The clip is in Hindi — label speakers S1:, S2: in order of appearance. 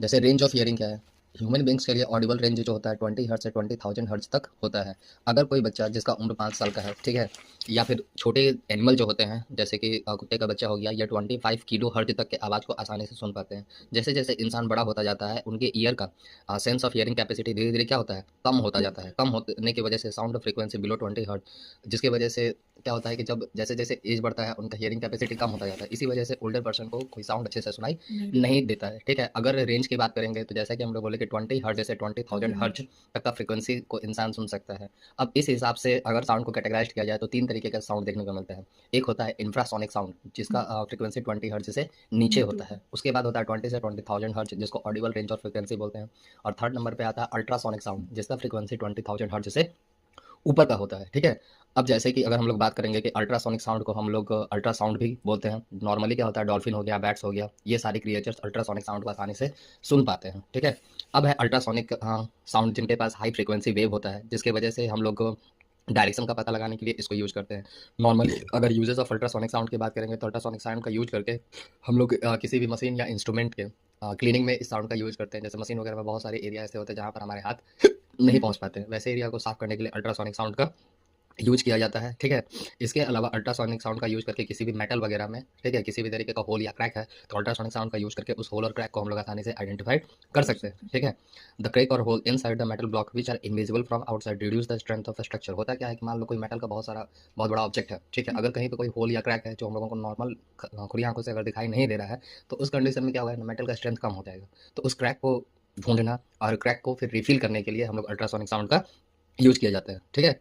S1: जैसे रेंज ऑफ हियरिंग क्या है? ह्यूमन बींग्स के लिए ऑडिबल रेंज जो होता है 20 हर्ट्ज से 20,000 हर्ट्ज तक होता है। अगर कोई बच्चा जिसका उम्र 5 साल का है, ठीक है, या फिर छोटे एनिमल जो होते हैं जैसे कि कुत्ते का बच्चा हो गया, ये 25 किलो हर्ट्ज तक के आवाज़ को आसानी से सुन पाते हैं। जैसे जैसे इंसान बड़ा होता जाता है उनके ईयर का सेंस ऑफ हियरिंग कैपेसिटी धीरे धीरे क्या होता है, कम होता जाता है। कम होने की वजह से साउंड फ्रीक्वेंसी बिलो 20 हर्ट्ज, जिसकी वजह से क्या होता है कि जब जैसे जैसे एज बढ़ता है उनका हियरिंग कैपेसिटी कम होता जाता है। इसी वजह से ओल्डर पर्सन को कोई साउंड अच्छे से सुनाई
S2: नहीं देता।
S1: नहीं देता है, ठीक है। अगर रेंज की बात करेंगे तो जैसा कि हम लोग बोले कि 20 हर्ट्ज से 20,000
S2: थाउज़ेंड
S1: हर्ट्ज
S2: हर्ट्ज़।
S1: तक का फ्रीक्वेंसी को इंसान सुन सकता है। अब इस हिसाब से अगर साउंड को कैटेगराइज किया जाए तो 3 तरीके का साउंड देखने को मिलता है। एक होता है इंफ्रासोनिक साउंड, जिसका
S2: हुँ,
S1: फ्रीक्वेंसी 20 हर्ट्ज से नीचे
S2: नीचे
S1: होता
S2: होता
S1: है।
S2: है।
S1: उसके बाद होता है 20 से 20,000 हर्ट्ज, जिसको ऑडिबल रेंज और फ्रीक्वेंसी बोलते हैं। और थर्ड नंबर पे आता है अल्ट्रासोनिक साउंड, जिसका फ्रीक्वेंसी 20,000 हर्ट्ज से ऊपर का होता है, ठीक है। अब जैसे कि अगर हम लोग बात करेंगे कि अल्ट्रासोनिक साउंड को हम लोग अल्ट्रासाउंड भी बोलते हैं। नॉर्मली क्या होता है, डॉल्फिन हो गया, बैट्स हो गया, ये सारी क्रिएचर्स अल्ट्रासोनिक साउंड को आसानी से सुन पाते हैं, ठीक है। अब है अल्ट्रासोनिक साउंड, जिनके पास हाई फ्रीक्वेंसी वेव होता है, जिसकी वजह से हम लोग डायरेक्शन का पता लगाने के लिए इसको यूज़ करते हैं। नॉर्मली अगर यूजेस ऑफ अल्ट्रासोनिक साउंड की बात करेंगे तो अल्ट्रासोनिक साउंड का यूज़ करके हम लोग किसी भी मशीन या इंस्ट्रूमेंट के क्लीनिंग में इस साउंड का यूज़ करते हैं। जैसे मशीन वगैरह में बहुत सारे एरिया ऐसे होते हैं जहाँ पर हमारे हाथ नहीं
S2: हुँ,
S1: पहुँच पाते हैं, वैसे एरिया को साफ करने के लिए अल्ट्रासोनिक साउंड का यूज़ किया जाता है, ठीक है। इसके अलावा अल्ट्रासोनिक साउंड का यूज़ करके किसी भी मेटल वगैरह में, ठीक है, किसी भी तरीके का होल या क्रैक है, तो अल्ट्रासोनिक साउंड का यूज़ करके उस होल और क्रैक को हम लोग आसानी से आइडेंटिफाई कर
S2: कर
S1: सकते हैं,
S2: सकते हैं।
S1: ठीक है। द क्रैक और hole inside the metal block which are invisible from outside reduce the strength of the structure. होता क्या है कि मान लो कोई मेटल का बहुत बड़ा ऑब्जेक्ट है, ठीक है,
S2: हुँ,
S1: अगर कहीं पे कोई होल या क्रैक है जो हम लोगों को नॉर्मल खुली आंखों से अगर दिखाई नहीं दे रहा है, तो उस कंडीशन में क्या होगा, मेटल का स्ट्रेंथ कम हो जाएगा। तो उस क्रैक को ढूंढना और क्रैक को फिर रिफिल करने के लिए हम लोग अल्ट्रासोनिक साउंड का यूज़ किया जाता है, ठीक है।